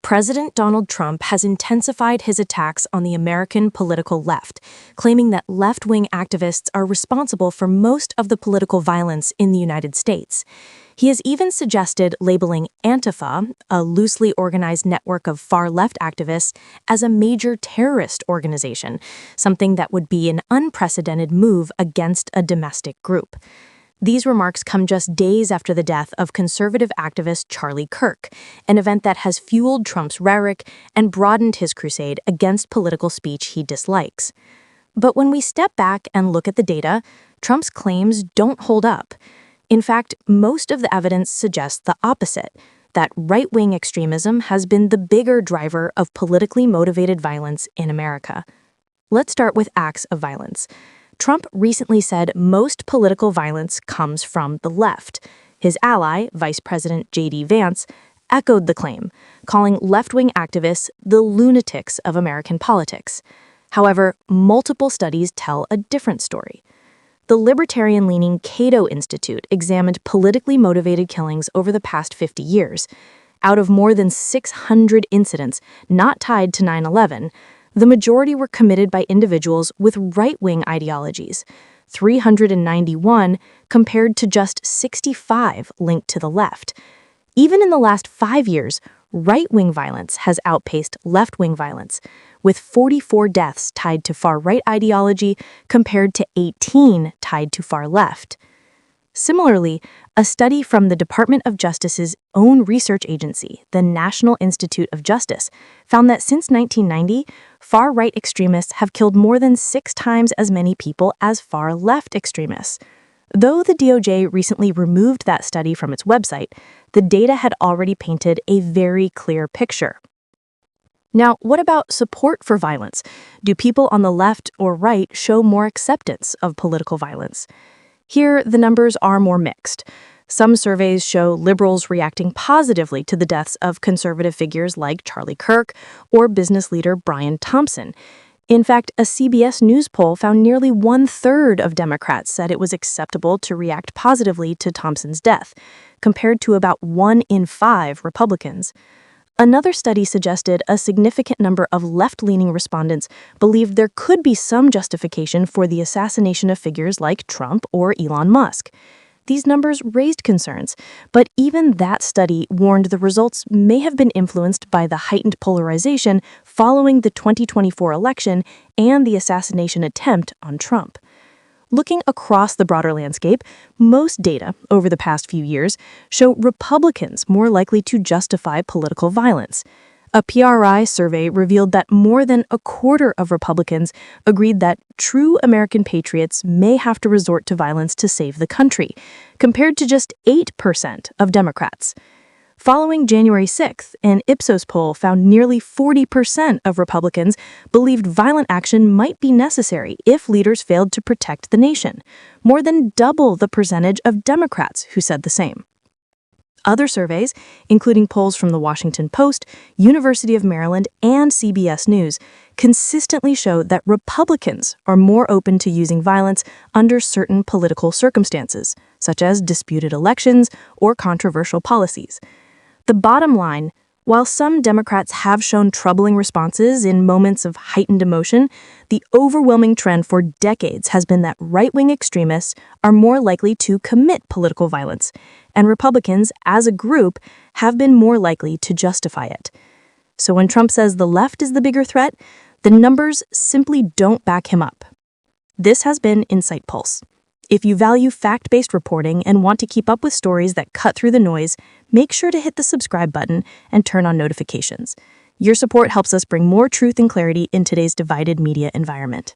President Donald Trump has intensified his attacks on the American political left, claiming that left-wing activists are responsible for most of the political violence in the United States. He has even suggested labeling Antifa, a loosely organized network of far-left activists, as a major terrorist organization, something that would be an unprecedented move against a domestic group. These remarks come just days after the death of conservative activist Charlie Kirk, an event that has fueled Trump's rhetoric and broadened his crusade against political speech he dislikes. But when we step back and look at the data, Trump's claims don't hold up. In fact, most of the evidence suggests the opposite, that right-wing extremism has been the bigger driver of politically motivated violence in America. Let's start with acts of violence. Trump recently said most political violence comes from the left. His ally, Vice President J.D. Vance, echoed the claim, calling left-wing activists the lunatics of American politics. However, multiple studies tell a different story. The libertarian-leaning Cato Institute examined politically motivated killings over the past 50 years. Out of more than 600 incidents not tied to 9/11, the majority were committed by individuals with right-wing ideologies, 391 compared to just 65 linked to the left. Even in the last 5 years, right-wing violence has outpaced left-wing violence, with 44 deaths tied to far-right ideology compared to 18 tied to far left. Similarly, a study from the Department of Justice's own research agency, the National Institute of Justice, found that since 1990, far-right extremists have killed more than 6 times as many people as far-left extremists. Though the DOJ recently removed that study from its website, the data had already painted a very clear picture. Now, what about support for violence? Do people on the left or right show more acceptance of political violence? Here, the numbers are more mixed. Some surveys show liberals reacting positively to the deaths of conservative figures like Charlie Kirk or business leader Brian Thompson. In fact, a CBS News poll found nearly 1/3 of Democrats said it was acceptable to react positively to Thompson's death, compared to about 1 in 5 Republicans. Another study suggested a significant number of left-leaning respondents believed there could be some justification for the assassination of figures like Trump or Elon Musk. These numbers raised concerns, but even that study warned the results may have been influenced by the heightened polarization following the 2024 election and the assassination attempt on Trump. Looking across the broader landscape, most data over the past few years show Republicans more likely to justify political violence. A PRI survey revealed that more than a quarter of Republicans agreed that true American patriots may have to resort to violence to save the country, compared to just 8% of Democrats. Following January 6th, an Ipsos poll found nearly 40% of Republicans believed violent action might be necessary if leaders failed to protect the nation, more than double the percentage of Democrats who said the same. Other surveys, including polls from the Washington Post, University of Maryland, and CBS News, consistently show that Republicans are more open to using violence under certain political circumstances, such as disputed elections or controversial policies. The bottom line, while some Democrats have shown troubling responses in moments of heightened emotion, the overwhelming trend for decades has been that right-wing extremists are more likely to commit political violence, and Republicans, as a group, have been more likely to justify it. So when Trump says the left is the bigger threat, the numbers simply don't back him up. This has been InsightPulse. If you value fact-based reporting and want to keep up with stories that cut through the noise, make sure to hit the subscribe button and turn on notifications. Your support helps us bring more truth and clarity in today's divided media environment.